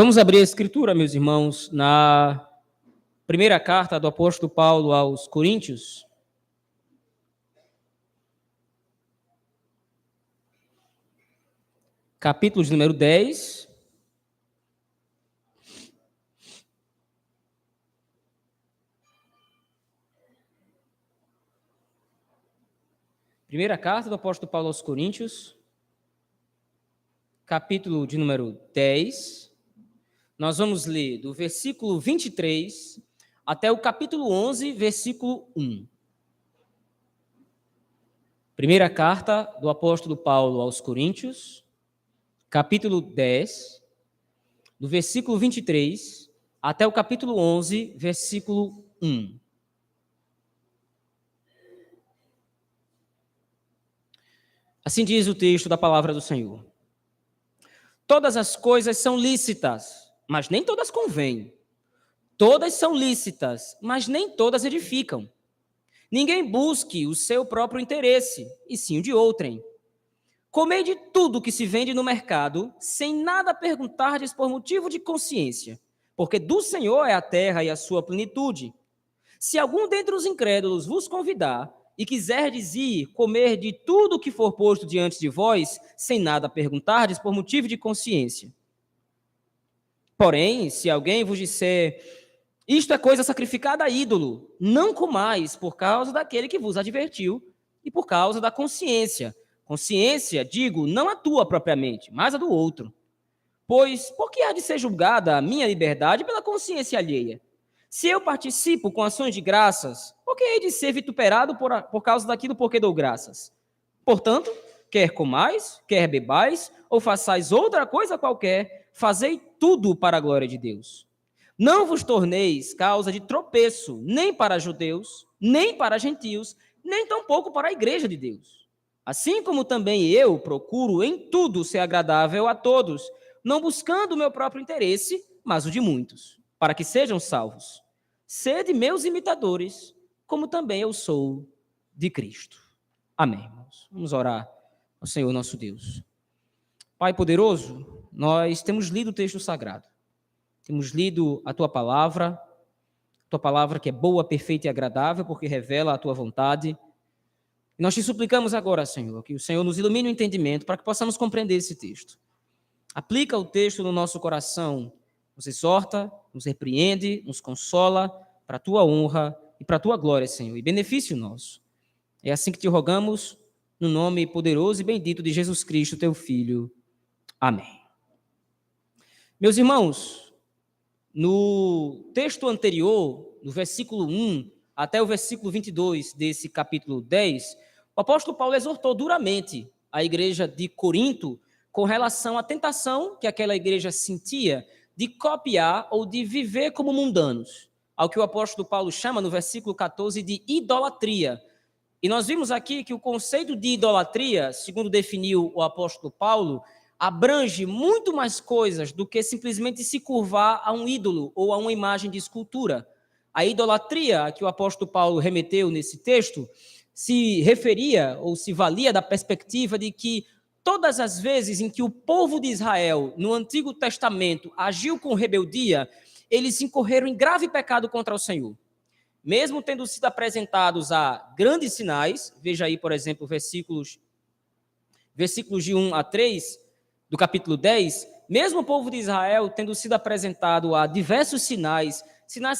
Vamos abrir a Escritura, meus irmãos, na primeira carta do apóstolo Paulo aos Coríntios. Capítulo de número 10. Primeira carta do apóstolo Paulo aos Coríntios, capítulo de número 10. Nós vamos ler do versículo 23 até o capítulo 11, versículo 1. Primeira carta do apóstolo Paulo aos Coríntios, capítulo 10, do versículo 23 até o capítulo 11, versículo 1. Assim diz o texto da palavra do Senhor. Todas as coisas são lícitas, mas nem todas convêm. Todas são lícitas, mas nem todas edificam. Ninguém busque o seu próprio interesse, e sim o de outrem. Comei de tudo que se vende no mercado, sem nada perguntardes por motivo de consciência, porque do Senhor é a terra e a sua plenitude. Se algum dentre os incrédulos vos convidar, e quiserdes ir comer de tudo o que for posto diante de vós, sem nada perguntardes por motivo de consciência. Porém, se alguém vos disser, isto é coisa sacrificada a ídolo, não comais por causa daquele que vos advertiu e por causa da consciência. Consciência, digo, não a tua propriamente, mas a do outro. Pois, por que há de ser julgada a minha liberdade pela consciência alheia? Se eu participo com ações de graças, por que hei de ser vituperado por causa daquilo por que dou graças? Portanto, quer comais, quer bebais, ou façais outra coisa qualquer, fazei tudo para a glória de Deus. Não vos torneis causa de tropeço, nem para judeus, nem para gentios, nem tampouco para a igreja de Deus. Assim como também eu procuro em tudo ser agradável a todos, não buscando o meu próprio interesse, mas o de muitos, para que sejam salvos. Sede meus imitadores, como também eu sou de Cristo. Amém, irmãos. Vamos orar ao Senhor nosso Deus. Pai poderoso, nós temos lido o texto sagrado. Temos lido a tua palavra que é boa, perfeita e agradável, porque revela a tua vontade. E nós te suplicamos agora, Senhor, que o Senhor nos ilumine o entendimento para que possamos compreender esse texto. Aplica o texto no nosso coração, nos exorta, nos repreende, nos consola, para a tua honra e para a tua glória, Senhor, e benefício nosso. É assim que te rogamos, no nome poderoso e bendito de Jesus Cristo, teu Filho. Amém. Meus irmãos, no texto anterior, no versículo 1 até o versículo 22 desse capítulo 10, o apóstolo Paulo exortou duramente a igreja de Corinto com relação à tentação que aquela igreja sentia de copiar ou de viver como mundanos, ao que o apóstolo Paulo chama no versículo 14 de idolatria. E nós vimos aqui que o conceito de idolatria, segundo definiu o apóstolo Paulo, abrange muito mais coisas do que simplesmente se curvar a um ídolo ou a uma imagem de escultura. A idolatria a que o apóstolo Paulo remeteu nesse texto se referia ou se valia da perspectiva de que todas as vezes em que o povo de Israel, no Antigo Testamento, agiu com rebeldia, eles incorreram em grave pecado contra o Senhor. Mesmo tendo sido apresentados a grandes sinais, veja aí, por exemplo, versículos de 1 a 3 do capítulo 10, mesmo o povo de Israel tendo sido apresentado a diversos sinais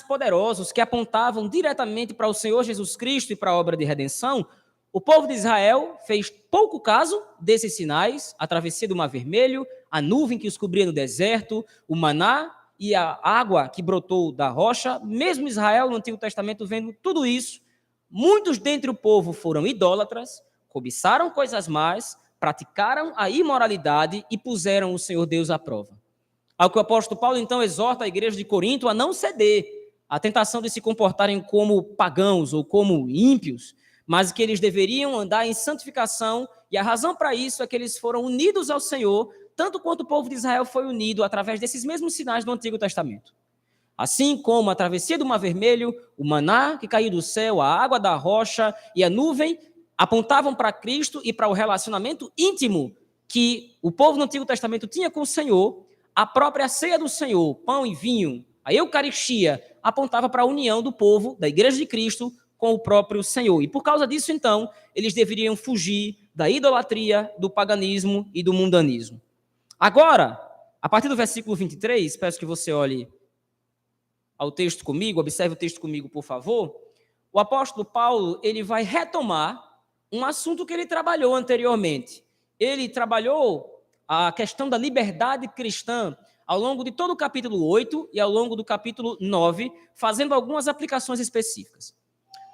poderosos que apontavam diretamente para o Senhor Jesus Cristo e para a obra de redenção, o povo de Israel fez pouco caso desses sinais, a travessia do Mar Vermelho, a nuvem que os cobria no deserto, o maná e a água que brotou da rocha. Mesmo Israel, no Antigo Testamento, vendo tudo isso, muitos dentre o povo foram idólatras, cobiçaram coisas más, praticaram a imoralidade e puseram o Senhor Deus à prova. Ao que o apóstolo Paulo, então, exorta a igreja de Corinto a não ceder à tentação de se comportarem como pagãos ou como ímpios, mas que eles deveriam andar em santificação, e a razão para isso é que eles foram unidos ao Senhor, tanto quanto o povo de Israel foi unido através desses mesmos sinais do Antigo Testamento. Assim como a travessia do Mar Vermelho, o maná que caiu do céu, a água da rocha e a nuvem apontavam para Cristo e para o relacionamento íntimo que o povo no Antigo Testamento tinha com o Senhor, a própria ceia do Senhor, pão e vinho, a Eucaristia, apontava para a união do povo, da Igreja de Cristo, com o próprio Senhor. E por causa disso, então, eles deveriam fugir da idolatria, do paganismo e do mundanismo. Agora, a partir do versículo 23, peço que você olhe ao texto comigo, observe o texto comigo, por favor. O apóstolo Paulo, ele vai retomar um assunto que ele trabalhou anteriormente. Ele trabalhou a questão da liberdade cristã ao longo de todo o capítulo 8 e ao longo do capítulo 9, fazendo algumas aplicações específicas.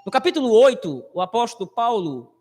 No capítulo 8, o apóstolo Paulo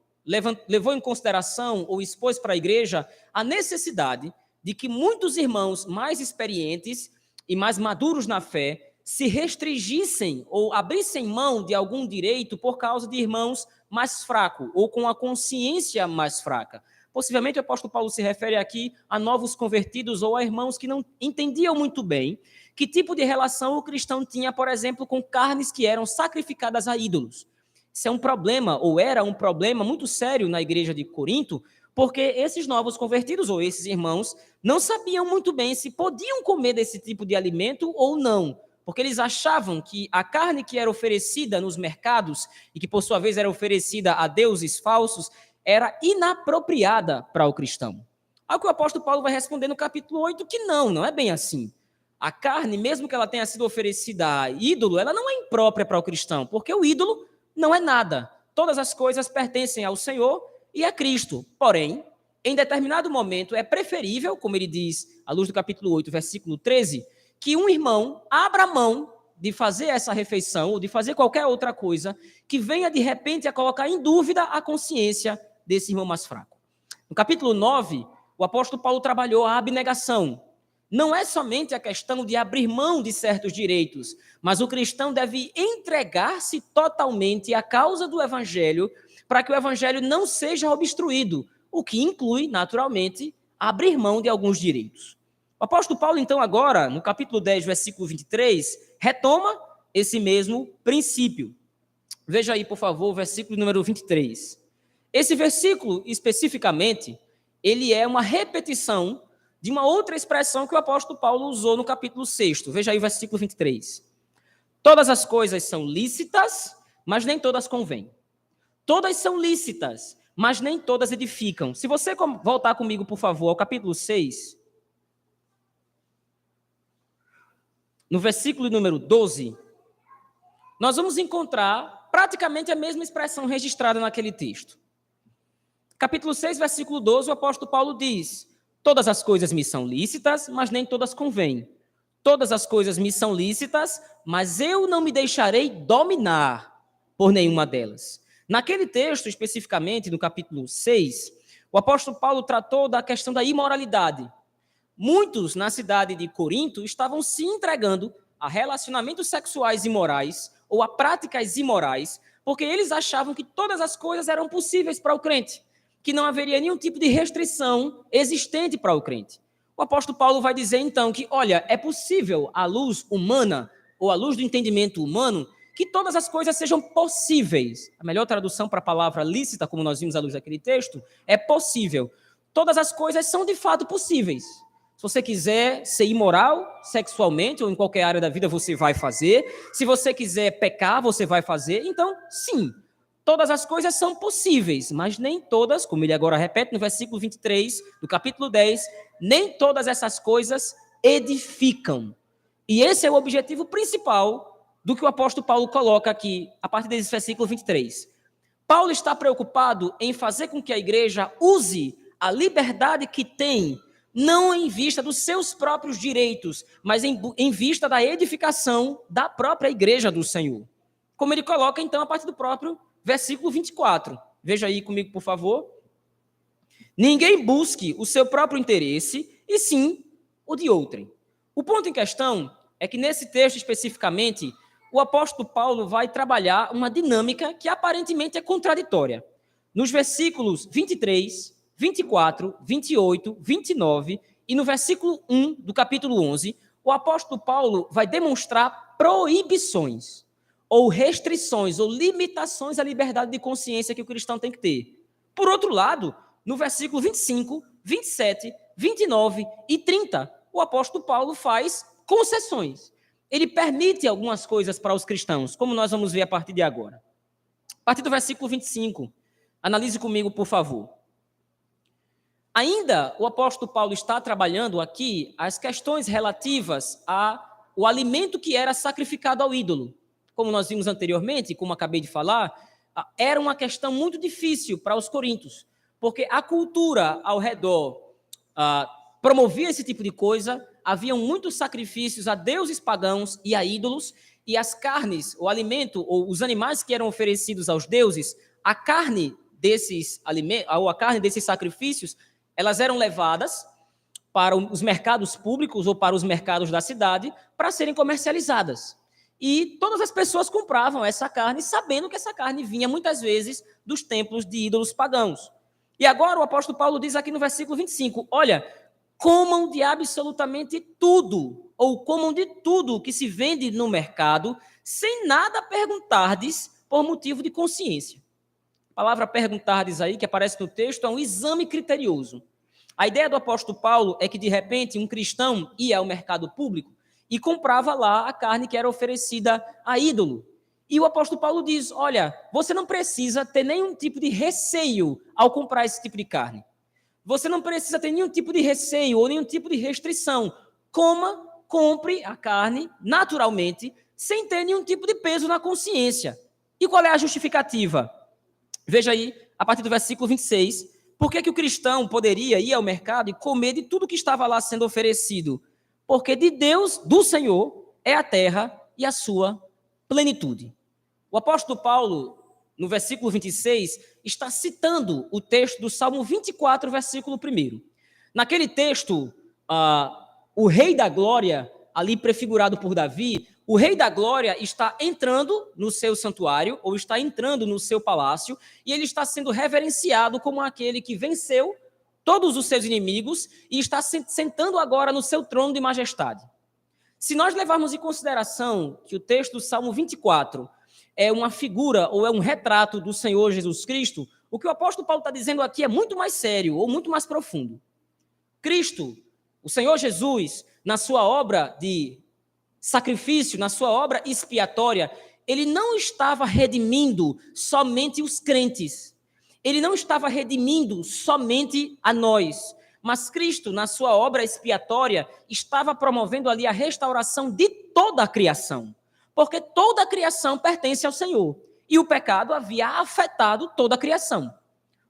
levou em consideração ou expôs para a igreja a necessidade de que muitos irmãos mais experientes e mais maduros na fé se restringissem ou abrissem mão de algum direito por causa de irmãos mais fracos ou com a consciência mais fraca. Possivelmente o apóstolo Paulo se refere aqui a novos convertidos ou a irmãos que não entendiam muito bem que tipo de relação o cristão tinha, por exemplo, com carnes que eram sacrificadas a ídolos. Isso é um problema, ou era um problema muito sério na igreja de Corinto, porque esses novos convertidos, ou esses irmãos, não sabiam muito bem se podiam comer desse tipo de alimento ou não, porque eles achavam que a carne que era oferecida nos mercados, e que por sua vez era oferecida a deuses falsos, era inapropriada para o cristão. Ao que o apóstolo Paulo vai responder no capítulo 8 que não é bem assim. A carne, mesmo que ela tenha sido oferecida a ídolo, ela não é imprópria para o cristão, porque o ídolo não é nada. Todas as coisas pertencem ao Senhor e a Cristo. Porém, em determinado momento, é preferível, como ele diz, à luz do capítulo 8, versículo 13, que um irmão abra mão de fazer essa refeição ou de fazer qualquer outra coisa que venha, de repente, a colocar em dúvida a consciência desse irmão mais fraco. No capítulo 9, o apóstolo Paulo trabalhou a abnegação. Não é somente a questão de abrir mão de certos direitos, mas o cristão deve entregar-se totalmente à causa do evangelho para que o evangelho não seja obstruído, o que inclui, naturalmente, abrir mão de alguns direitos. O apóstolo Paulo, então, agora, no capítulo 10, versículo 23, retoma esse mesmo princípio. Veja aí, por favor, o versículo número 23. Esse versículo, especificamente, ele é uma repetição de uma outra expressão que o apóstolo Paulo usou no capítulo 6. Veja aí o versículo 23. Todas as coisas são lícitas, mas nem todas convêm. Todas são lícitas, mas nem todas edificam. Se você voltar comigo, por favor, ao capítulo 6, no versículo número 12, nós vamos encontrar praticamente a mesma expressão registrada naquele texto. Capítulo 6, versículo 12, o apóstolo Paulo diz: todas as coisas me são lícitas, mas nem todas convêm. Todas as coisas me são lícitas, mas eu não me deixarei dominar por nenhuma delas. Naquele texto, especificamente, no capítulo 6, o apóstolo Paulo tratou da questão da imoralidade. Muitos na cidade de Corinto estavam se entregando a relacionamentos sexuais imorais ou a práticas imorais, porque eles achavam que todas as coisas eram possíveis para o crente, que não haveria nenhum tipo de restrição existente para o crente. O apóstolo Paulo vai dizer, então, que, olha, é possível, à luz humana, ou à luz do entendimento humano, que todas as coisas sejam possíveis. A melhor tradução para a palavra lícita, como nós vimos à luz daquele texto, é possível. Todas as coisas são, de fato, possíveis. Se você quiser ser imoral sexualmente ou em qualquer área da vida, você vai fazer. Se você quiser pecar, você vai fazer. Então, sim, todas as coisas são possíveis, mas nem todas, como ele agora repete no versículo 23 do capítulo 10, nem todas essas coisas edificam. E esse é o objetivo principal do que o apóstolo Paulo coloca aqui, a partir desse versículo 23. Paulo está preocupado em fazer com que a igreja use a liberdade que tem, não em vista dos seus próprios direitos, mas em vista da edificação da própria igreja do Senhor. Como ele coloca, então, a partir do próprio versículo 24. Veja aí comigo, por favor. Ninguém busque o seu próprio interesse, e sim o de outrem. O ponto em questão é que, nesse texto especificamente, o apóstolo Paulo vai trabalhar uma dinâmica que aparentemente é contraditória. Nos versículos 23, 24, 28, 29 e no versículo 1 do capítulo 11, o apóstolo Paulo vai demonstrar proibições, ou restrições, ou limitações à liberdade de consciência que o cristão tem que ter. Por outro lado, no versículo 25, 27, 29 e 30, o apóstolo Paulo faz concessões. Ele permite algumas coisas para os cristãos, como nós vamos ver a partir de agora. A partir do versículo 25, analise comigo, por favor. Ainda o apóstolo Paulo está trabalhando aqui as questões relativas ao alimento que era sacrificado ao ídolo. Como nós vimos anteriormente, como acabei de falar, era uma questão muito difícil para os coríntios, porque a cultura ao redor promovia esse tipo de coisa, haviam muitos sacrifícios a deuses pagãos e a ídolos, e as carnes, o alimento, ou os animais que eram oferecidos aos deuses, a carne desses alimentos, ou a carne desses sacrifícios, elas eram levadas para os mercados públicos ou para os mercados da cidade para serem comercializadas. E todas as pessoas compravam essa carne, sabendo que essa carne vinha muitas vezes dos templos de ídolos pagãos. E agora o apóstolo Paulo diz aqui no versículo 25, olha, comam de absolutamente tudo, ou comam de tudo que se vende no mercado, sem nada perguntardes por motivo de consciência. A palavra perguntardes aí, que aparece no texto, é um exame criterioso. A ideia do apóstolo Paulo é que, de repente, um cristão ia ao mercado público e comprava lá a carne que era oferecida a ídolo. E o apóstolo Paulo diz, olha, você não precisa ter nenhum tipo de receio ao comprar esse tipo de carne. Você não precisa ter nenhum tipo de receio ou nenhum tipo de restrição. Compre a carne naturalmente, sem ter nenhum tipo de peso na consciência. E qual é a justificativa? Veja aí, a partir do versículo 26, por que o cristão poderia ir ao mercado e comer de tudo que estava lá sendo oferecido? Porque de Deus, do Senhor, é a terra e a sua plenitude. O apóstolo Paulo, no versículo 26, está citando o texto do Salmo 24, versículo 1. Naquele texto, o Rei da Glória, ali prefigurado por Davi, o Rei da Glória está entrando no seu santuário, ou está entrando no seu palácio, e ele está sendo reverenciado como aquele que venceu todos os seus inimigos e está sentando agora no seu trono de majestade. Se nós levarmos em consideração que o texto do Salmo 24 é uma figura ou é um retrato do Senhor Jesus Cristo, o que o apóstolo Paulo está dizendo aqui é muito mais sério ou muito mais profundo. Cristo, o Senhor Jesus, na sua obra de sacrifício, na sua obra expiatória, ele não estava redimindo somente os crentes. Ele não estava redimindo somente a nós. Mas Cristo, na sua obra expiatória, estava promovendo ali a restauração de toda a criação. Porque toda a criação pertence ao Senhor. E o pecado havia afetado toda a criação.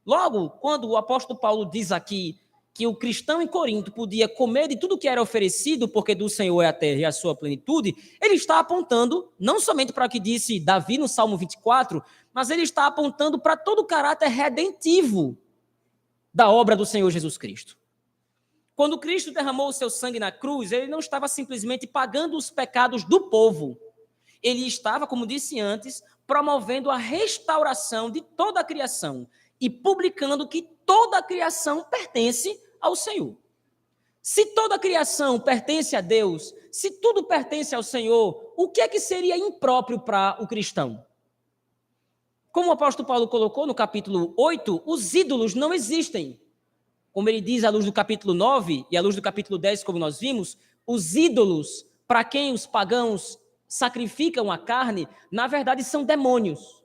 Logo, quando o apóstolo Paulo diz aqui que o cristão em Corinto podia comer de tudo que era oferecido, porque do Senhor é a terra e a sua plenitude, ele está apontando não somente para o que disse Davi no Salmo 24, mas ele está apontando para todo o caráter redentivo da obra do Senhor Jesus Cristo. Quando Cristo derramou o seu sangue na cruz, ele não estava simplesmente pagando os pecados do povo. Ele estava, como disse antes, promovendo a restauração de toda a criação e publicando que toda a criação pertence ao Senhor. Se toda a criação pertence a Deus, se tudo pertence ao Senhor, o que é que seria impróprio para o cristão? Como o apóstolo Paulo colocou no capítulo 8, os ídolos não existem. Como ele diz à luz do capítulo 9 e à luz do capítulo 10, como nós vimos, os ídolos, para quem os pagãos sacrificam a carne, na verdade são demônios.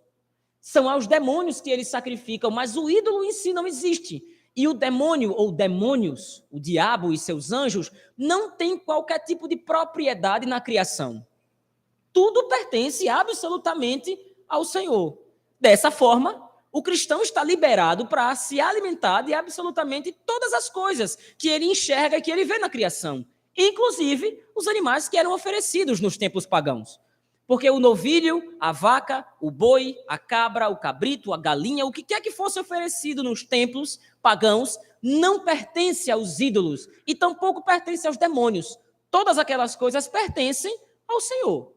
São aos demônios que eles sacrificam, mas o ídolo em si não existe. E o demônio, ou demônios, o diabo e seus anjos, não tem qualquer tipo de propriedade na criação. Tudo pertence absolutamente ao Senhor. Dessa forma, o cristão está liberado para se alimentar de absolutamente todas as coisas que ele enxerga e que ele vê na criação, inclusive os animais que eram oferecidos nos templos pagãos. Porque o novilho, a vaca, o boi, a cabra, o cabrito, a galinha, o que quer que fosse oferecido nos templos pagãos, não pertence aos ídolos e tampouco pertence aos demônios. Todas aquelas coisas pertencem ao Senhor.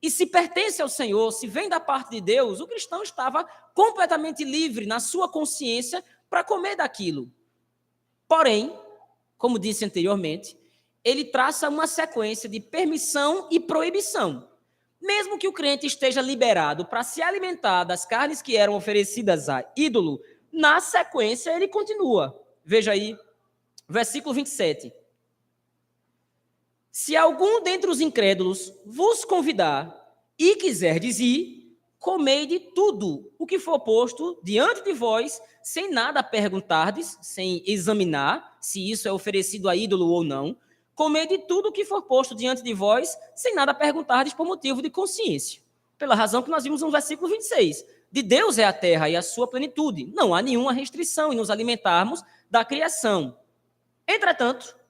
E se pertence ao Senhor, se vem da parte de Deus, o cristão estava completamente livre na sua consciência para comer daquilo. Porém, como disse anteriormente, ele traça uma sequência de permissão e proibição. Mesmo que o crente esteja liberado para se alimentar das carnes que eram oferecidas a ídolo, na sequência ele continua. Veja aí, versículo 27. Se algum dentre os incrédulos vos convidar e quiserdes ir, comei de tudo o que for posto diante de vós, sem nada perguntardes, sem examinar se isso é oferecido a ídolo ou não. Comei de tudo o que for posto diante de vós, sem nada perguntardes por motivo de consciência. Pela razão que nós vimos no versículo 26. De Deus é a terra e a sua plenitude. Não há nenhuma restrição em nos alimentarmos da criação. Entretanto,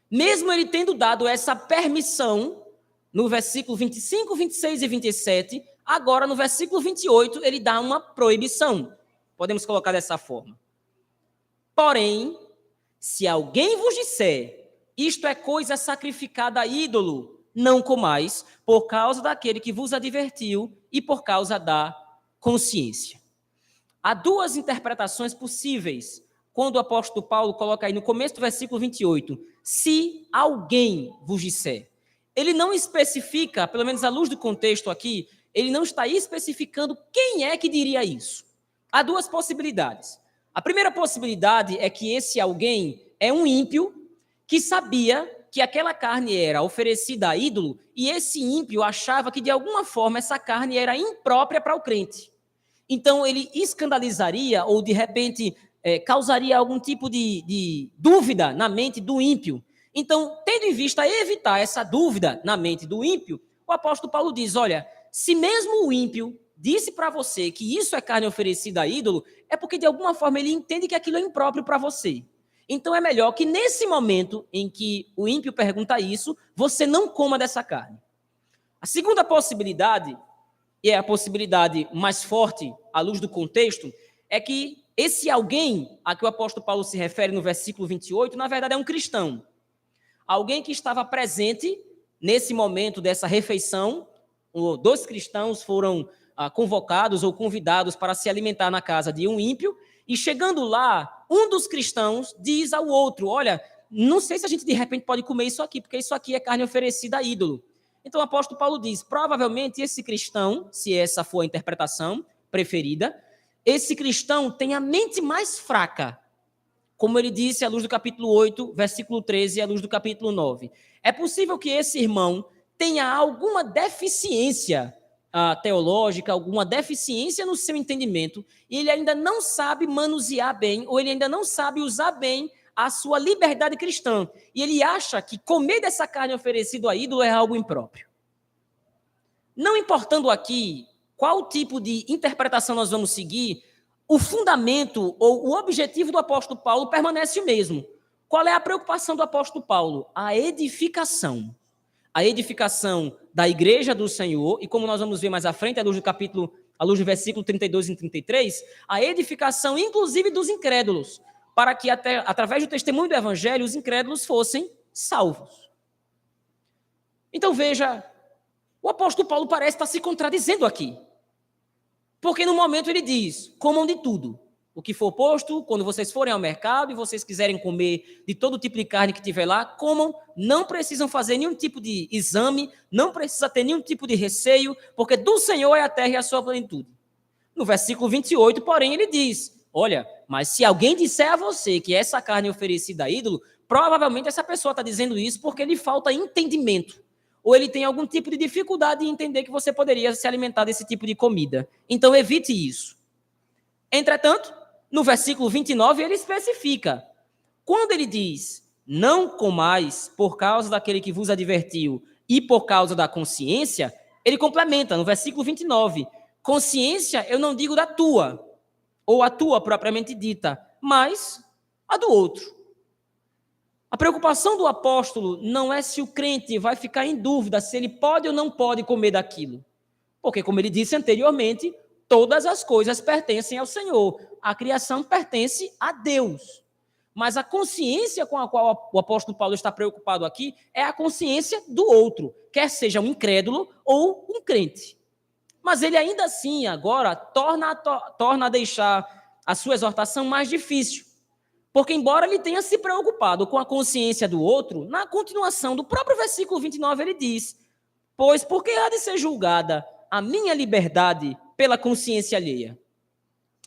mesmo ele tendo dado essa permissão, no versículo 25, 26 e 27, agora no versículo 28, ele dá uma proibição. Podemos colocar dessa forma. Porém, se alguém vos disser, isto é coisa sacrificada a ídolo, não comais, por causa daquele que vos advertiu e por causa da consciência. Há duas interpretações possíveis quando o apóstolo Paulo coloca aí no começo do versículo 28, se alguém vos disser. Ele não especifica, pelo menos à luz do contexto aqui, ele não está especificando quem é que diria isso. Há duas possibilidades. A primeira possibilidade é que esse alguém é um ímpio que sabia que aquela carne era oferecida a ídolo e esse ímpio achava que, de alguma forma, essa carne era imprópria para o crente. Então, ele escandalizaria ou, de repente, causaria algum tipo de dúvida na mente do ímpio. Então, tendo em vista evitar essa dúvida na mente do ímpio, o apóstolo Paulo diz, olha, se mesmo o ímpio disse para você que isso é carne oferecida a ídolo, é porque, de alguma forma, ele entende que aquilo é impróprio para você. Então, é melhor que, nesse momento em que o ímpio pergunta isso, você não coma dessa carne. A segunda possibilidade, e é a possibilidade mais forte à luz do contexto, é que esse alguém a que o apóstolo Paulo se refere no versículo 28, na verdade é um cristão. Alguém que estava presente nesse momento dessa refeição. Dois cristãos foram convocados ou convidados para se alimentar na casa de um ímpio, e chegando lá, um dos cristãos diz ao outro, olha, não sei se a gente de repente pode comer isso aqui, porque isso aqui é carne oferecida a ídolo. Então o apóstolo Paulo diz, provavelmente esse cristão, se essa for a interpretação preferida, esse cristão tem a mente mais fraca, como ele disse à luz do capítulo 8, versículo 13, e à luz do capítulo 9. É possível que esse irmão tenha alguma deficiência teológica, alguma deficiência no seu entendimento, e ele ainda não sabe manusear bem, ou ele ainda não sabe usar bem a sua liberdade cristã. E ele acha que comer dessa carne oferecida a ídolo é algo impróprio. Não importando aqui qual tipo de interpretação nós vamos seguir, o fundamento ou o objetivo do apóstolo Paulo permanece o mesmo. Qual é a preocupação do apóstolo Paulo? A edificação. A edificação da igreja do Senhor, e como nós vamos ver mais à frente, à luz do versículo 32 e 33, a edificação, inclusive, dos incrédulos, para que, através do testemunho do evangelho, os incrédulos fossem salvos. Então, veja, o apóstolo Paulo parece estar se contradizendo aqui. Porque no momento ele diz, comam de tudo. O que for posto, quando vocês forem ao mercado e vocês quiserem comer de todo tipo de carne que tiver lá, comam, não precisam fazer nenhum tipo de exame, não precisa ter nenhum tipo de receio, porque do Senhor é a terra e a sua plenitude. No versículo 28, porém, ele diz, olha, mas se alguém disser a você que essa carne é oferecida a ídolo, provavelmente essa pessoa está dizendo isso porque lhe falta entendimento. Ou ele tem algum tipo de dificuldade em entender que você poderia se alimentar desse tipo de comida. Então, evite isso. Entretanto, no versículo 29, ele especifica. Quando ele diz, não comais por causa daquele que vos advertiu e por causa da consciência, ele complementa no versículo 29. Consciência, eu não digo da tua, ou a tua propriamente dita, mas a do outro. A preocupação do apóstolo não é se o crente vai ficar em dúvida se ele pode ou não pode comer daquilo. Porque, como ele disse anteriormente, todas as coisas pertencem ao Senhor. A criação pertence a Deus. Mas a consciência com a qual o apóstolo Paulo está preocupado aqui é a consciência do outro, quer seja um incrédulo ou um crente. Mas ele ainda assim, agora, torna a deixar a sua exortação mais difícil. Porque, embora ele tenha se preocupado com a consciência do outro, na continuação do próprio versículo 29, ele diz, pois por que há de ser julgada a minha liberdade pela consciência alheia?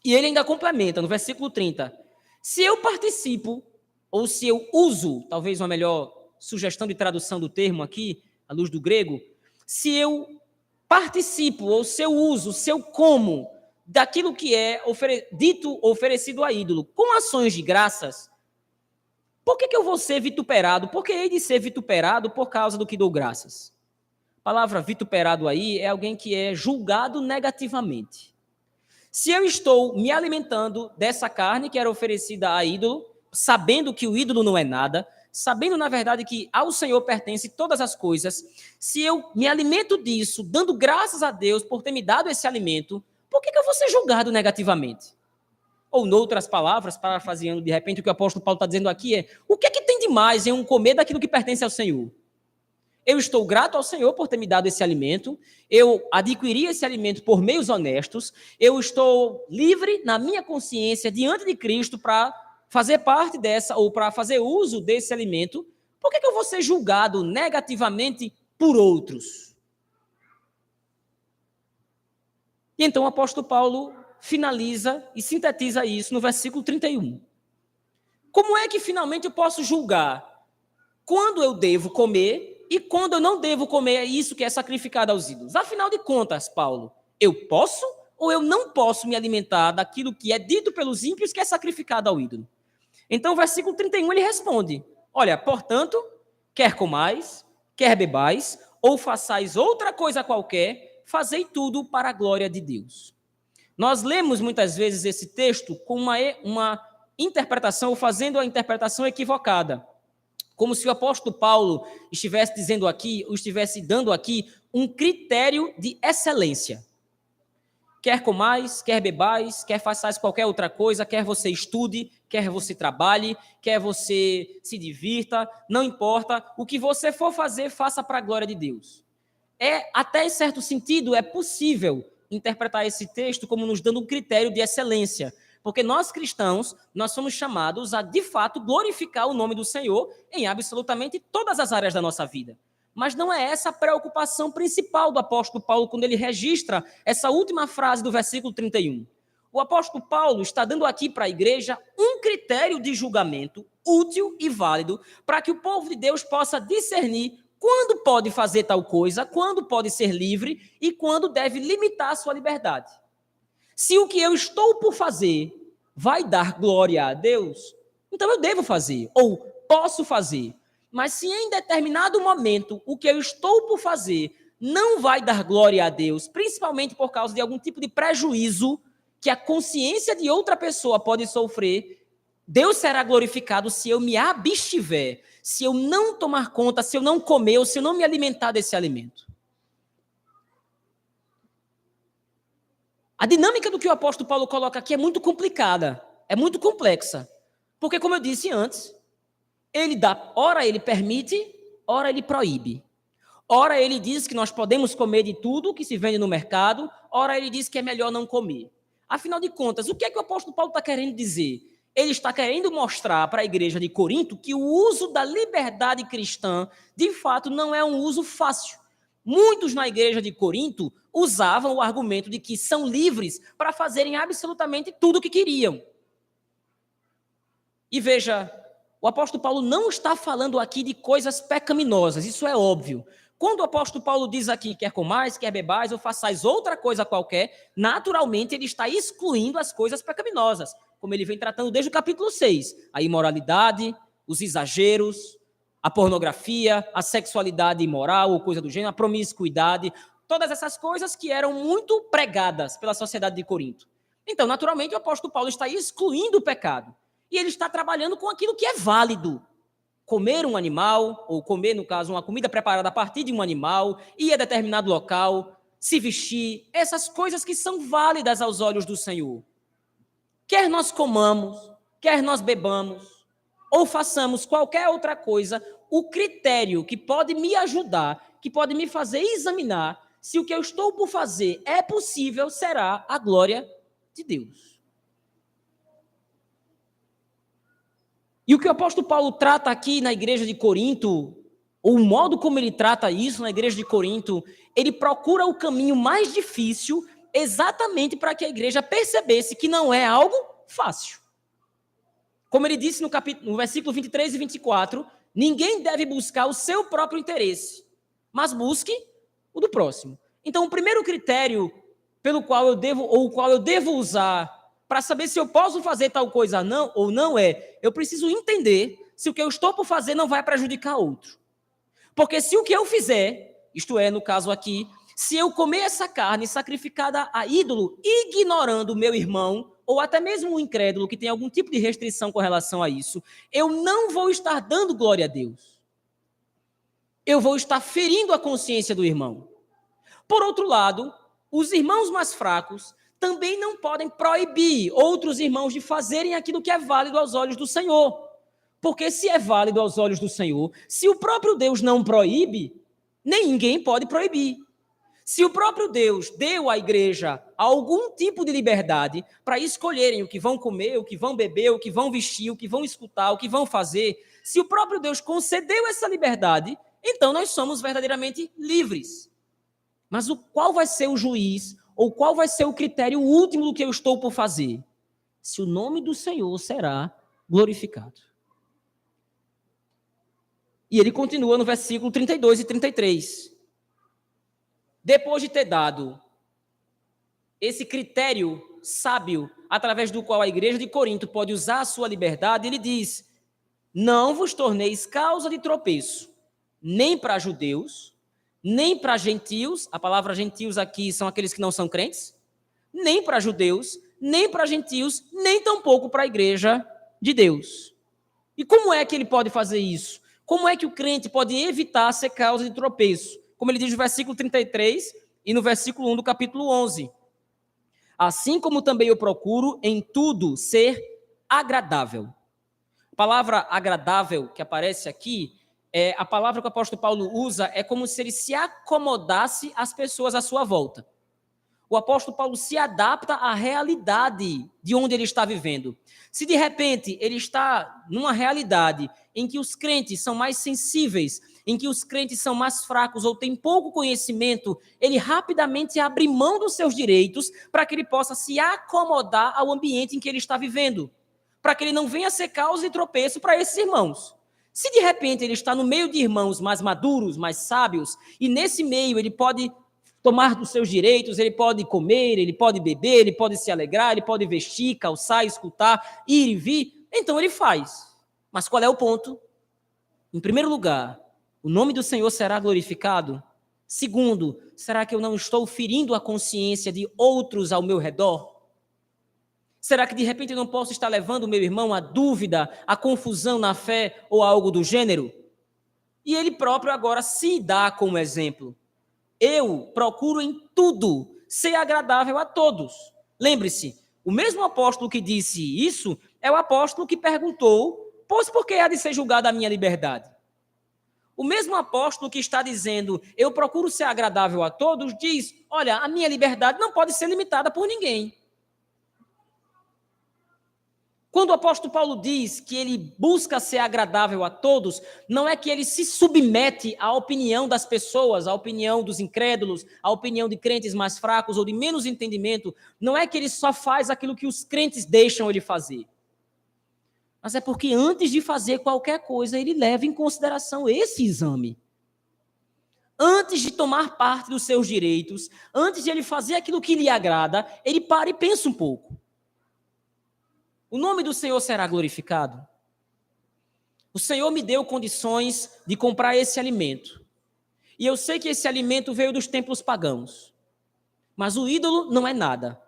E ele ainda complementa, no versículo 30, se eu participo, ou se eu uso, talvez uma melhor sugestão de tradução do termo aqui, à luz do grego, se eu participo, ou se eu uso, se eu como daquilo que é oferecido a ídolo, com ações de graças, por que eu vou ser vituperado? Por que hei de ser vituperado por causa do que dou graças? A palavra vituperado aí é alguém que é julgado negativamente. Se eu estou me alimentando dessa carne que era oferecida a ídolo, sabendo que o ídolo não é nada, sabendo, na verdade, que ao Senhor pertence todas as coisas, se eu me alimento disso, dando graças a Deus por ter me dado esse alimento, por que eu vou ser julgado negativamente? Ou, noutras palavras, parafraseando de repente o que o apóstolo Paulo está dizendo aqui é: o que é que tem de mais em um comer daquilo que pertence ao Senhor? Eu estou grato ao Senhor por ter me dado esse alimento, eu adquiri esse alimento por meios honestos, eu estou livre na minha consciência diante de Cristo para fazer parte dessa, ou para fazer uso desse alimento. Por que eu vou ser julgado negativamente por outros? E então o apóstolo Paulo finaliza e sintetiza isso no versículo 31. Como é que finalmente eu posso julgar quando eu devo comer e quando eu não devo comer isso que é sacrificado aos ídolos? Afinal de contas, Paulo, eu posso ou eu não posso me alimentar daquilo que é dito pelos ímpios que é sacrificado ao ídolo? Então, o versículo 31, ele responde: olha, portanto, quer comais, quer bebais, ou façais outra coisa qualquer, fazei tudo para a glória de Deus. Nós lemos muitas vezes esse texto com uma interpretação, ou fazendo a interpretação equivocada, como se o apóstolo Paulo estivesse dizendo aqui, ou estivesse dando aqui um critério de excelência. Quer comais, quer bebais, quer façais qualquer outra coisa, quer você estude, quer você trabalhe, quer você se divirta, não importa, o que você for fazer, faça para a glória de Deus. Até em certo sentido, é possível interpretar esse texto como nos dando um critério de excelência, porque nós cristãos, nós somos chamados a, de fato, glorificar o nome do Senhor em absolutamente todas as áreas da nossa vida. Mas não é essa a preocupação principal do apóstolo Paulo quando ele registra essa última frase do versículo 31. O apóstolo Paulo está dando aqui para a igreja um critério de julgamento útil e válido para que o povo de Deus possa discernir quando pode fazer tal coisa, quando pode ser livre e quando deve limitar a sua liberdade. Se o que eu estou por fazer vai dar glória a Deus, então eu devo fazer, ou posso fazer. Mas se em determinado momento o que eu estou por fazer não vai dar glória a Deus, principalmente por causa de algum tipo de prejuízo que a consciência de outra pessoa pode sofrer, Deus será glorificado se eu me abstiver, se eu não tomar conta, se eu não comer ou se eu não me alimentar desse alimento. A dinâmica do que o apóstolo Paulo coloca aqui é muito complicada, é muito complexa. Porque, como eu disse antes, ora ele permite, ora ele proíbe. Ora ele diz que nós podemos comer de tudo que se vende no mercado, ora ele diz que é melhor não comer. Afinal de contas, o que é que o apóstolo Paulo está querendo dizer? Ele está querendo mostrar para a igreja de Corinto que o uso da liberdade cristã, de fato, não é um uso fácil. Muitos na igreja de Corinto usavam o argumento de que são livres para fazerem absolutamente tudo o que queriam. E veja, o apóstolo Paulo não está falando aqui de coisas pecaminosas, isso é óbvio. Quando o apóstolo Paulo diz aqui, quer comais, quer bebais, ou façais outra coisa qualquer, naturalmente ele está excluindo as coisas pecaminosas, como ele vem tratando desde o capítulo 6. A imoralidade, os exageros, a pornografia, a sexualidade imoral, ou coisa do gênero, a promiscuidade, todas essas coisas que eram muito pregadas pela sociedade de Corinto. Então, naturalmente, o apóstolo Paulo está excluindo o pecado. E ele está trabalhando com aquilo que é válido. Comer um animal, ou comer, no caso, uma comida preparada a partir de um animal, ir a determinado local, se vestir, essas coisas que são válidas aos olhos do Senhor. Quer nós comamos, quer nós bebamos, ou façamos qualquer outra coisa, o critério que pode me ajudar, que pode me fazer examinar se o que eu estou por fazer é possível, será a glória de Deus. E o que o apóstolo Paulo trata aqui na igreja de Corinto, ou o modo como ele trata isso na igreja de Corinto, ele procura o caminho mais difícil exatamente para que a igreja percebesse que não é algo fácil. Como ele disse no versículo 23 e 24, Ninguém deve buscar o seu próprio interesse, mas busque o do próximo. Então, o primeiro critério pelo qual eu devo, ou o qual eu devo usar para saber se eu posso fazer tal coisa não, ou não eu preciso entender se o que eu estou por fazer não vai prejudicar outro. Porque se o que eu fizer, isto é, no caso aqui, se eu comer essa carne sacrificada a ídolo, ignorando o meu irmão, ou até mesmo um incrédulo que tem algum tipo de restrição com relação a isso, eu não vou estar dando glória a Deus. Eu vou estar ferindo a consciência do irmão. Por outro lado, os irmãos mais fracos também não podem proibir outros irmãos de fazerem aquilo que é válido aos olhos do Senhor. Porque se é válido aos olhos do Senhor, se o próprio Deus não proíbe, ninguém pode proibir. Se o próprio Deus deu à igreja algum tipo de liberdade para escolherem o que vão comer, o que vão beber, o que vão vestir, o que vão escutar, o que vão fazer, se o próprio Deus concedeu essa liberdade, então nós somos verdadeiramente livres. Mas qual vai ser o juiz, ou qual vai ser o critério último do que eu estou por fazer? Se o nome do Senhor será glorificado. E ele continua no versículo 32 e 33. Depois de ter dado esse critério sábio, através do qual a igreja de Corinto pode usar a sua liberdade, ele diz: não vos torneis causa de tropeço, nem para judeus, nem para gentios, a palavra gentios aqui são aqueles que não são crentes, nem para judeus, nem para gentios, nem tampouco para a igreja de Deus. E como é que ele pode fazer isso? Como é que o crente pode evitar ser causa de tropeço? Como ele diz no versículo 33 e no versículo 1 do capítulo 11. Assim como também eu procuro em tudo ser agradável. A palavra agradável que aparece aqui, a palavra que o apóstolo Paulo usa é como se ele se acomodasse às pessoas à sua volta. O apóstolo Paulo se adapta à realidade de onde ele está vivendo. Se de repente ele está numa realidade em que os crentes são mais sensíveis, em que os crentes são mais fracos ou têm pouco conhecimento, ele rapidamente abre mão dos seus direitos para que ele possa se acomodar ao ambiente em que ele está vivendo, para que ele não venha ser causa de tropeço para esses irmãos. Se de repente ele está no meio de irmãos mais maduros, mais sábios, e nesse meio ele pode tomar dos seus direitos, ele pode comer, ele pode beber, ele pode se alegrar, ele pode vestir, calçar, escutar, ir e vir, então ele faz. Mas qual é o ponto? Em primeiro lugar, o nome do Senhor será glorificado. Segundo, será que eu não estou ferindo a consciência de outros ao meu redor? Será que de repente eu não posso estar levando o meu irmão à dúvida, à confusão na fé ou algo do gênero? E ele próprio agora se dá como exemplo. Eu procuro em tudo ser agradável a todos. Lembre-se, o mesmo apóstolo que disse isso é o apóstolo que perguntou: pois por que há de ser julgada a minha liberdade? O mesmo apóstolo que está dizendo: eu procuro ser agradável a todos, diz: olha, a minha liberdade não pode ser limitada por ninguém. Quando o apóstolo Paulo diz que ele busca ser agradável a todos, não é que ele se submete à opinião das pessoas, à opinião dos incrédulos, à opinião de crentes mais fracos ou de menos entendimento, não é que ele só faz aquilo que os crentes deixam ele fazer. Mas é porque antes de fazer qualquer coisa, ele leva em consideração esse exame. Antes de tomar parte dos seus direitos, antes de ele fazer aquilo que lhe agrada, ele para e pensa um pouco. O nome do Senhor será glorificado? O Senhor me deu condições de comprar esse alimento. E eu sei que esse alimento veio dos templos pagãos. Mas o ídolo não é nada.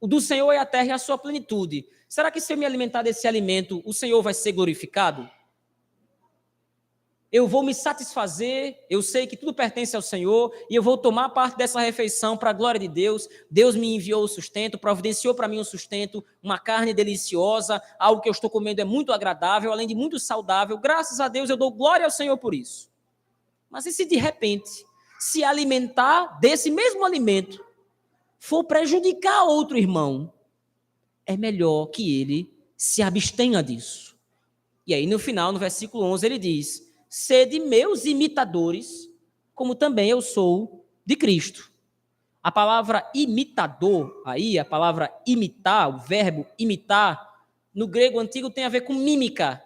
O do Senhor é a terra e a sua plenitude. Será que se eu me alimentar desse alimento, o Senhor vai ser glorificado? Eu vou me satisfazer, eu sei que tudo pertence ao Senhor, e eu vou tomar parte dessa refeição para a glória de Deus. Deus me enviou o sustento, providenciou para mim um sustento, uma carne deliciosa, algo que eu estou comendo é muito agradável, além de muito saudável. Graças a Deus eu dou glória ao Senhor por isso. Mas e se de repente, se alimentar desse mesmo alimento for prejudicar outro irmão, é melhor que ele se abstenha disso. E aí no final, no versículo 11, ele diz: sede meus imitadores, como também eu sou de Cristo. A palavra imitador, aí, a palavra imitar, o verbo imitar, no grego antigo tem a ver com mímica.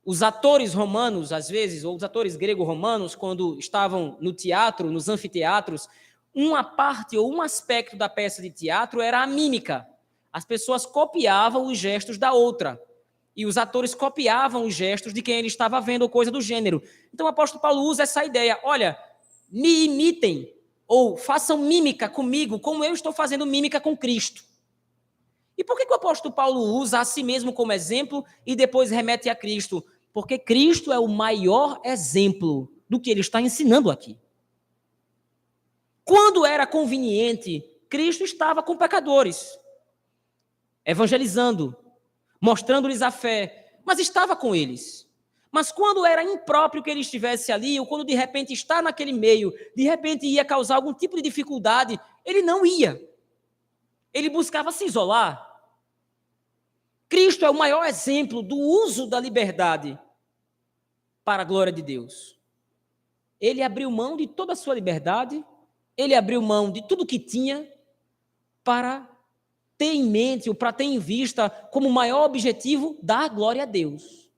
Os atores romanos, às vezes, ou os atores grego-romanos, quando estavam no teatro, nos anfiteatros, uma parte ou um aspecto da peça de teatro era a mímica. As pessoas copiavam os gestos da outra. E os atores copiavam os gestos de quem ele estava vendo, ou coisa do gênero. Então o apóstolo Paulo usa essa ideia. Olha, me imitem, ou façam mímica comigo, como eu estou fazendo mímica com Cristo. E por que o apóstolo Paulo usa a si mesmo como exemplo e depois remete a Cristo? Porque Cristo é o maior exemplo do que ele está ensinando aqui. Quando era conveniente, Cristo estava com pecadores, evangelizando, mostrando-lhes a fé, mas estava com eles. Mas quando era impróprio que ele estivesse ali, ou quando de repente está naquele meio, de repente ia causar algum tipo de dificuldade, ele não ia. Ele buscava se isolar. Cristo é o maior exemplo do uso da liberdade para a glória de Deus. Ele abriu mão de toda a sua liberdade, ele abriu mão de tudo que tinha para ter em mente, ou para ter em vista como maior objetivo dar glória a Deus.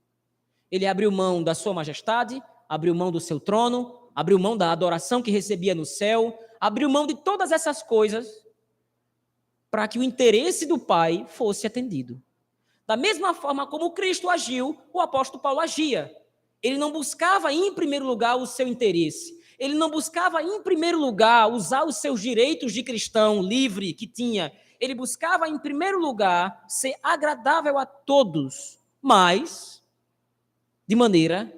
Ele abriu mão da sua majestade, abriu mão do seu trono, abriu mão da adoração que recebia no céu, abriu mão de todas essas coisas para que o interesse do Pai fosse atendido. Da mesma forma como Cristo agiu, o apóstolo Paulo agia. Ele não buscava, em primeiro lugar, o seu interesse. Ele não buscava, em primeiro lugar, usar os seus direitos de cristão livre que tinha. Ele buscava, em primeiro lugar, ser agradável a todos, mas de maneira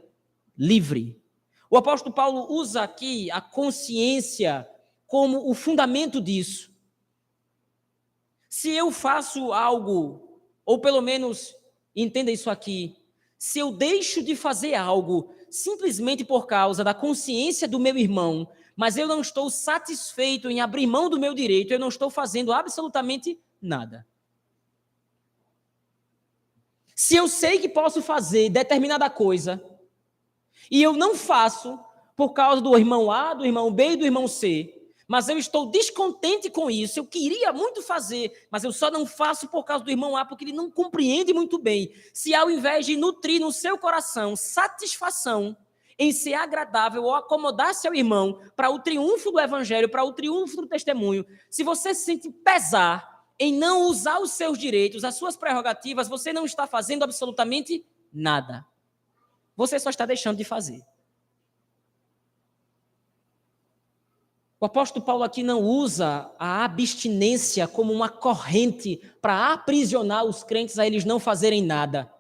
livre. O apóstolo Paulo usa aqui a consciência como o fundamento disso. Se eu faço algo, ou pelo menos, entenda isso aqui, se eu deixo de fazer algo simplesmente por causa da consciência do meu irmão, mas eu não estou satisfeito em abrir mão do meu direito, eu não estou fazendo absolutamente nada. Se eu sei que posso fazer determinada coisa, e eu não faço por causa do irmão A, do irmão B e do irmão C, mas eu estou descontente com isso, eu queria muito fazer, mas eu só não faço por causa do irmão A, porque ele não compreende muito bem. Se ao invés de nutrir no seu coração satisfação em ser agradável ou acomodar seu irmão para o triunfo do evangelho, para o triunfo do testemunho, se você se sente pesar em não usar os seus direitos, as suas prerrogativas, você não está fazendo absolutamente nada. Você só está deixando de fazer. O apóstolo Paulo aqui não usa a abstinência como uma corrente para aprisionar os crentes a eles não fazerem nada.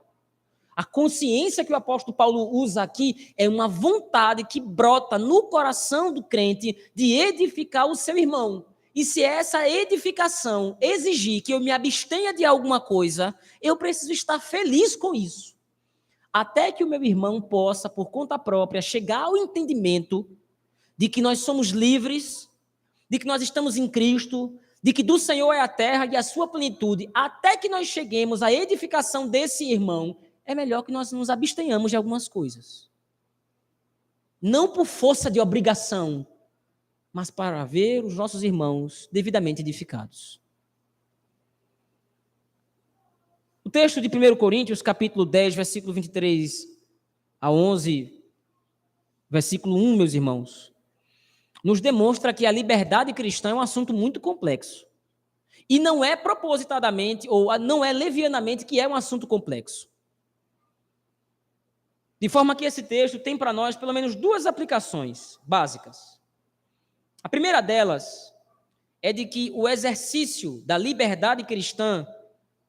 A consciência que o apóstolo Paulo usa aqui é uma vontade que brota no coração do crente de edificar o seu irmão. E se essa edificação exigir que eu me abstenha de alguma coisa, eu preciso estar feliz com isso. Até que o meu irmão possa, por conta própria, chegar ao entendimento de que nós somos livres, de que nós estamos em Cristo, de que do Senhor é a terra e a sua plenitude, até que nós cheguemos à edificação desse irmão, é melhor que nós nos abstenhamos de algumas coisas. Não por força de obrigação, mas para ver os nossos irmãos devidamente edificados. O texto de 1 Coríntios, capítulo 10, versículo 23 a 11, versículo 1, meus irmãos, nos demonstra que a liberdade cristã é um assunto muito complexo. E não é propositadamente, ou não é levianamente que é um assunto complexo. De forma que esse texto tem para nós pelo menos duas aplicações básicas. A primeira delas é de que o exercício da liberdade cristã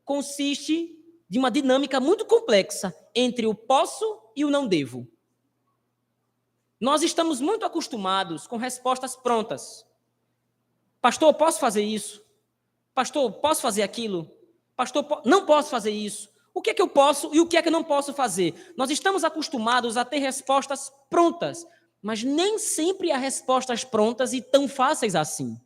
consiste de uma dinâmica muito complexa entre o posso e o não devo. Nós estamos muito acostumados com respostas prontas. Pastor, posso fazer isso? Pastor, posso fazer aquilo? Pastor, não posso fazer isso. O que é que eu posso e o que é que eu não posso fazer? Nós estamos acostumados a ter respostas prontas, mas nem sempre há respostas prontas e tão fáceis assim.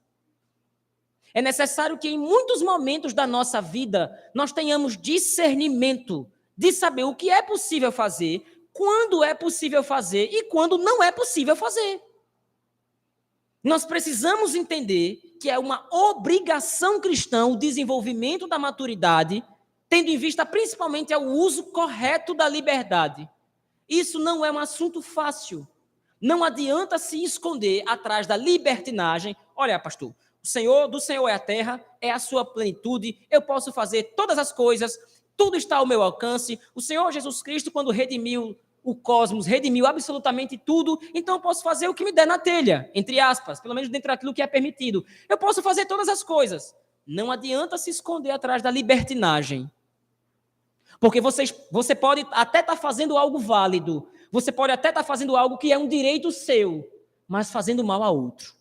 É necessário que em muitos momentos da nossa vida nós tenhamos discernimento de saber o que é possível fazer, quando é possível fazer e quando não é possível fazer. Nós precisamos entender que é uma obrigação cristã o desenvolvimento da maturidade, tendo em vista principalmente o uso correto da liberdade. Isso não é um assunto fácil. Não adianta se esconder atrás da libertinagem. Olha, pastor, do Senhor é a terra, é a sua plenitude, eu posso fazer todas as coisas, tudo está ao meu alcance. O Senhor Jesus Cristo, quando redimiu o cosmos, redimiu absolutamente tudo, então eu posso fazer o que me der na telha, entre aspas, pelo menos dentro daquilo que é permitido. Eu posso fazer todas as coisas. Não adianta se esconder atrás da libertinagem. Porque você pode até estar fazendo algo válido, você pode até estar fazendo algo que é um direito seu, mas fazendo mal a outro.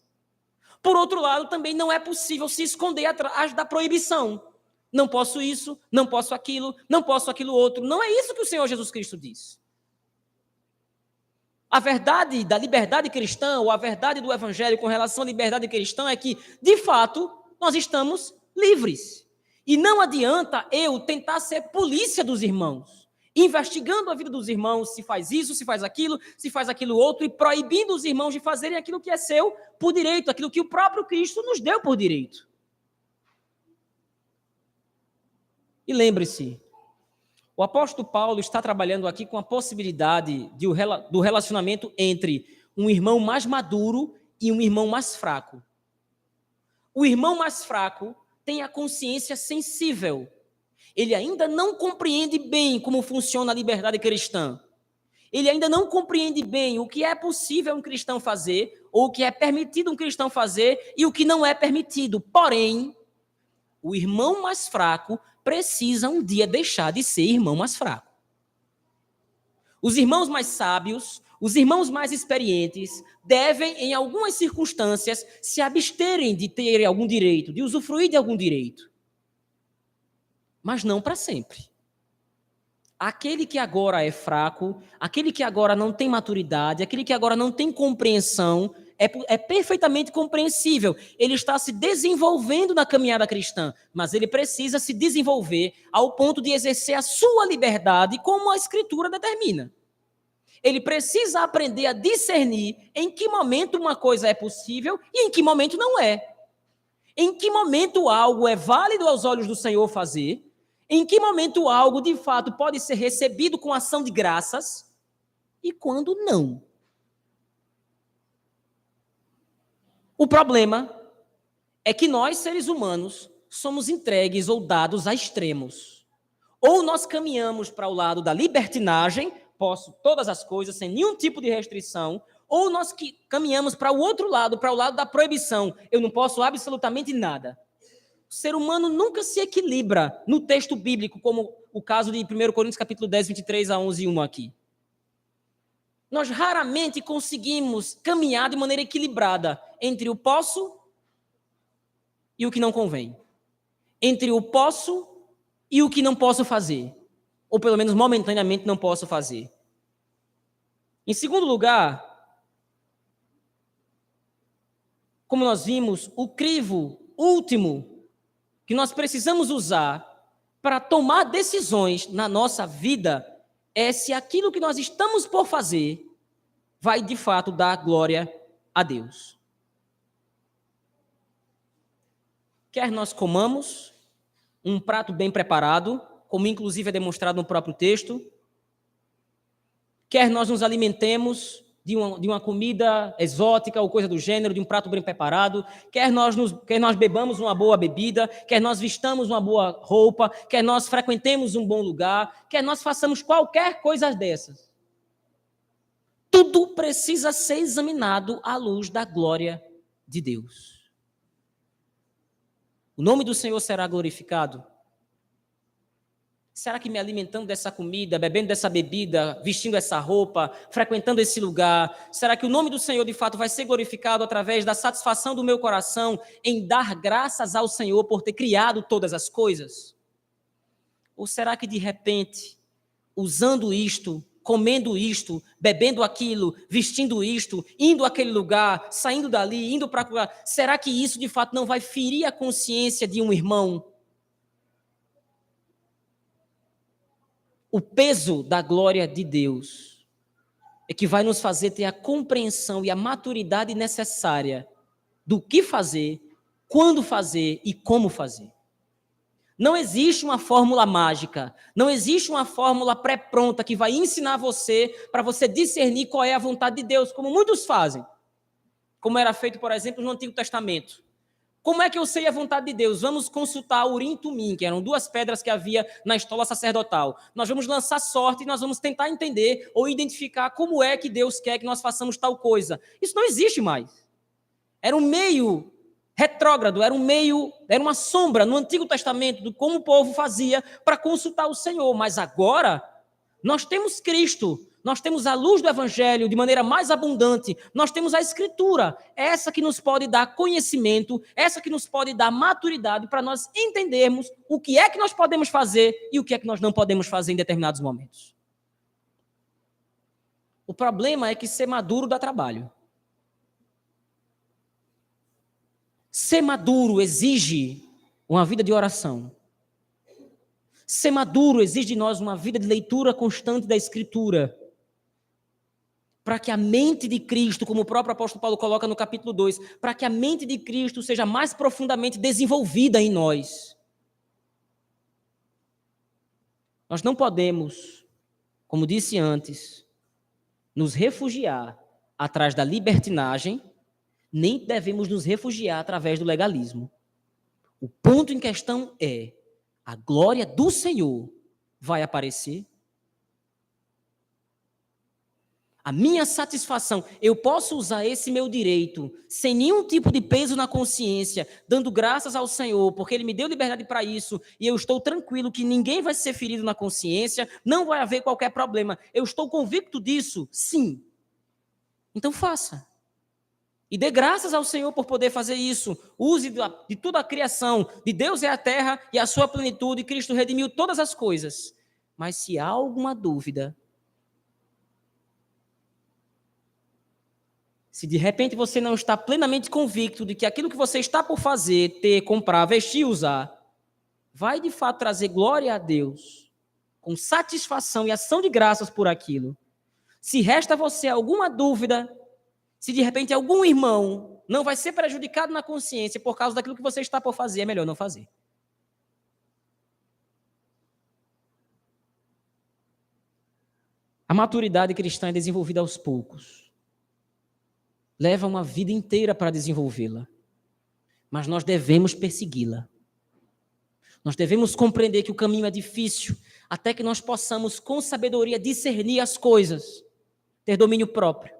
Por outro lado, também não é possível se esconder atrás da proibição. Não posso isso, não posso aquilo outro. Não é isso que o Senhor Jesus Cristo diz. A verdade da liberdade cristã, ou a verdade do evangelho com relação à liberdade cristã é que, de fato, nós estamos livres. E não adianta eu tentar ser polícia dos irmãos, investigando a vida dos irmãos, se faz isso, se faz aquilo outro, e proibindo os irmãos de fazerem aquilo que é seu por direito, aquilo que o próprio Cristo nos deu por direito. E lembre-se, o apóstolo Paulo está trabalhando aqui com a possibilidade do relacionamento entre um irmão mais maduro e um irmão mais fraco. O irmão mais fraco tem a consciência sensível. Ele ainda não compreende bem como funciona a liberdade cristã. Ele ainda não compreende bem o que é possível um cristão fazer, ou o que é permitido um cristão fazer e o que não é permitido. Porém, o irmão mais fraco precisa um dia deixar de ser irmão mais fraco. Os irmãos mais sábios, os irmãos mais experientes, devem, em algumas circunstâncias, se absterem de ter algum direito, de usufruir de algum direito. Mas não para sempre. Aquele que agora é fraco, aquele que agora não tem maturidade, aquele que agora não tem compreensão, é perfeitamente compreensível. Ele está se desenvolvendo na caminhada cristã, mas ele precisa se desenvolver ao ponto de exercer a sua liberdade como a Escritura determina. Ele precisa aprender a discernir em que momento uma coisa é possível e em que momento não é. Em que momento algo é válido aos olhos do Senhor fazer, em que momento algo de fato pode ser recebido com ação de graças e quando não. O problema é que nós, seres humanos, somos entregues ou dados a extremos. Ou nós caminhamos para o lado da libertinagem, posso todas as coisas sem nenhum tipo de restrição, ou nós caminhamos para o outro lado, para o lado da proibição, eu não posso absolutamente nada. O ser humano nunca se equilibra no texto bíblico, como o caso de 1 Coríntios capítulo 10, 23 a 11 e 1 aqui. Nós raramente conseguimos caminhar de maneira equilibrada entre o posso e o que não convém. Entre o posso e o que não posso fazer. Ou pelo menos momentaneamente não posso fazer. Em segundo lugar, como nós vimos, o crivo último que nós precisamos usar para tomar decisões na nossa vida é se aquilo que nós estamos por fazer vai de fato dar glória a Deus. Quer nós comamos um prato bem preparado, como inclusive é demonstrado no próprio texto, quer nós nos alimentemos de uma comida exótica ou coisa do gênero, de um prato bem preparado, quer nós bebamos uma boa bebida, quer nós vistamos uma boa roupa, quer nós frequentemos um bom lugar, quer nós façamos qualquer coisa dessas. Tudo precisa ser examinado à luz da glória de Deus. O nome do Senhor será glorificado? Será que me alimentando dessa comida, bebendo dessa bebida, vestindo essa roupa, frequentando esse lugar, será que o nome do Senhor de fato vai ser glorificado através da satisfação do meu coração em dar graças ao Senhor por ter criado todas as coisas? Ou será que de repente, usando isto, comendo isto, bebendo aquilo, vestindo isto, indo àquele lugar, saindo dali, indo para lá, será que isso de fato não vai ferir a consciência de um irmão? O peso da glória de Deus é que vai nos fazer ter a compreensão e a maturidade necessária do que fazer, quando fazer e como fazer. Não existe uma fórmula mágica, não existe uma fórmula pré-pronta que vai ensinar você para você discernir qual é a vontade de Deus, como muitos fazem. Como era feito, por exemplo, no Antigo Testamento. Como é que eu sei a vontade de Deus? Vamos consultar o Urim e Tumim, que eram 2 pedras que havia na estola sacerdotal. Nós vamos lançar sorte e nós vamos tentar entender ou identificar como é que Deus quer que nós façamos tal coisa. Isso não existe mais. Era um meio retrógrado, era uma sombra no Antigo Testamento de como o povo fazia para consultar o Senhor. Mas agora, nós temos Cristo, nós temos a luz do Evangelho de maneira mais abundante, nós temos a Escritura, essa que nos pode dar conhecimento, essa que nos pode dar maturidade para nós entendermos o que é que nós podemos fazer e o que é que nós não podemos fazer em determinados momentos. O problema é que ser maduro dá trabalho. Ser maduro exige uma vida de oração. Ser maduro exige de nós uma vida de leitura constante da Escritura. Para que a mente de Cristo, como o próprio apóstolo Paulo coloca no capítulo 2, para que a mente de Cristo seja mais profundamente desenvolvida em nós. Nós não podemos, como disse antes, nos refugiar atrás da libertinagem, nem devemos nos refugiar através do legalismo. O ponto em questão é: a glória do Senhor vai aparecer? A minha satisfação, eu posso usar esse meu direito sem nenhum tipo de peso na consciência, dando graças ao Senhor, porque Ele me deu liberdade para isso, e eu estou tranquilo que ninguém vai ser ferido na consciência, não vai haver qualquer problema. Eu estou convicto disso? Sim. Então faça. E dê graças ao Senhor por poder fazer isso. Use de toda a criação. De Deus é a terra e a sua plenitude. E Cristo redimiu todas as coisas. Mas se há alguma dúvida, se de repente você não está plenamente convicto de que aquilo que você está por fazer, ter, comprar, vestir, usar, vai de fato trazer glória a Deus, com satisfação e ação de graças por aquilo. Se resta a você alguma dúvida, se de repente algum irmão não vai ser prejudicado na consciência por causa daquilo que você está por fazer, é melhor não fazer. A maturidade cristã é desenvolvida aos poucos. Leva uma vida inteira para desenvolvê-la. Mas nós devemos persegui-la. Nós devemos compreender que o caminho é difícil, até que nós possamos, com sabedoria, discernir as coisas, ter domínio próprio,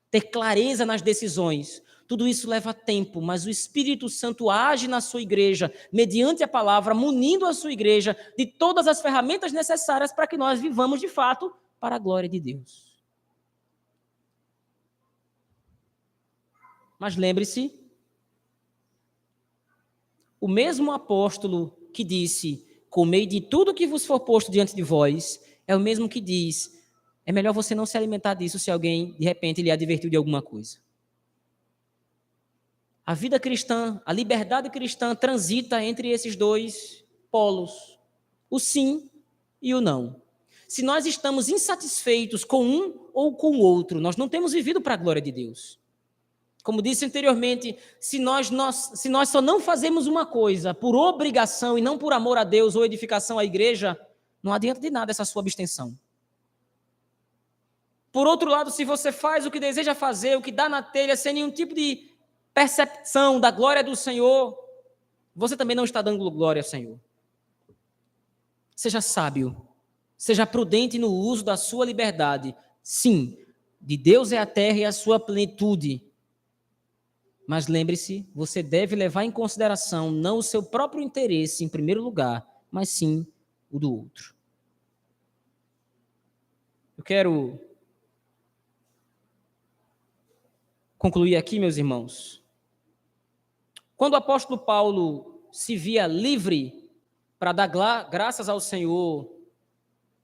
ter clareza nas decisões. Tudo isso leva tempo, mas o Espírito Santo age na sua igreja, mediante a palavra, munindo a sua igreja de todas as ferramentas necessárias para que nós vivamos de fato para a glória de Deus. Mas lembre-se, o mesmo apóstolo que disse: comei de tudo que vos for posto diante de vós, é o mesmo que diz: é melhor você não se alimentar disso se alguém, de repente, lhe advertiu de alguma coisa. A vida cristã, a liberdade cristã transita entre esses dois polos, o sim e o não. Se nós estamos insatisfeitos com um ou com o outro, nós não temos vivido para a glória de Deus. Como disse anteriormente, se nós só não fazemos uma coisa por obrigação e não por amor a Deus ou edificação à igreja, não adianta de nada essa sua abstenção. Por outro lado, se você faz o que deseja fazer, o que dá na telha, sem nenhum tipo de percepção da glória do Senhor, você também não está dando glória ao Senhor. Seja sábio, seja prudente no uso da sua liberdade. Sim, de Deus é a terra e a sua plenitude. Mas lembre-se, você deve levar em consideração não o seu próprio interesse em primeiro lugar, mas sim o do outro. Eu quero concluir aqui, meus irmãos. Quando o apóstolo Paulo se via livre para dar graças ao Senhor,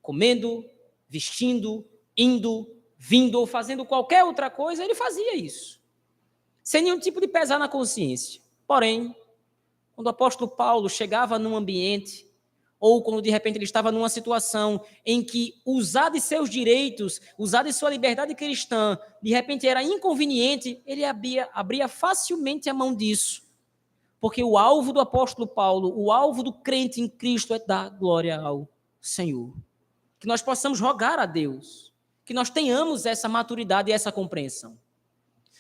comendo, vestindo, indo, vindo ou fazendo qualquer outra coisa, ele fazia isso, sem nenhum tipo de pesar na consciência. Porém, quando o apóstolo Paulo chegava num ambiente, ou quando de repente ele estava numa situação em que usar de seus direitos, usar de sua liberdade cristã, de repente era inconveniente, ele abria facilmente a mão disso, Porque o alvo do apóstolo Paulo, o alvo do crente em Cristo é dar glória ao Senhor. Que nós possamos rogar a Deus, que nós tenhamos essa maturidade e essa compreensão.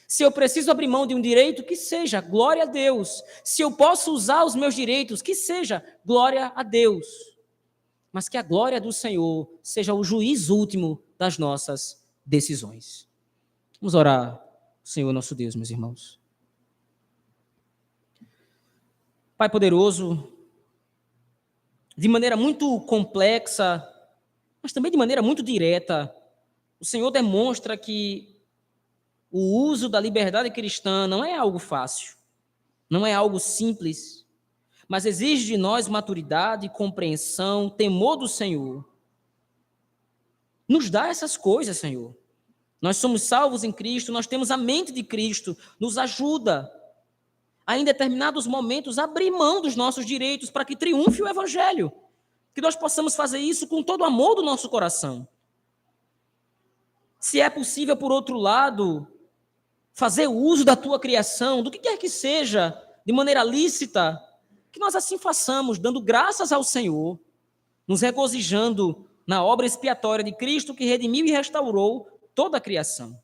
Se eu preciso abrir mão de um direito, que seja glória a Deus. Se eu posso usar os meus direitos, que seja glória a Deus. Mas que a glória do Senhor seja o juiz último das nossas decisões. Vamos orar, Senhor nosso Deus, meus irmãos. Pai poderoso, de maneira muito complexa, mas também de maneira muito direta, o Senhor demonstra que o uso da liberdade cristã não é algo fácil, não é algo simples, mas exige de nós maturidade, compreensão, temor do Senhor. Nos dá essas coisas, Senhor. Nós somos salvos em Cristo, nós temos a mente de Cristo, nos ajuda a, em determinados momentos, abrir mão dos nossos direitos para que triunfe o Evangelho. Que nós possamos fazer isso com todo o amor do nosso coração. Se é possível, por outro lado, fazer uso da tua criação, do que quer que seja, de maneira lícita, que nós assim façamos, dando graças ao Senhor, nos regozijando na obra expiatória de Cristo que redimiu e restaurou toda a criação.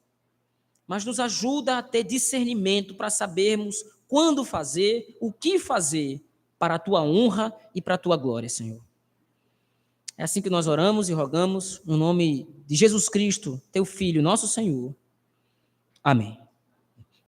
Mas nos ajuda a ter discernimento para sabermos quando fazer, o que fazer para a tua honra e para a tua glória, Senhor. É assim que nós oramos e rogamos, no nome de Jesus Cristo, teu Filho, nosso Senhor. Amém.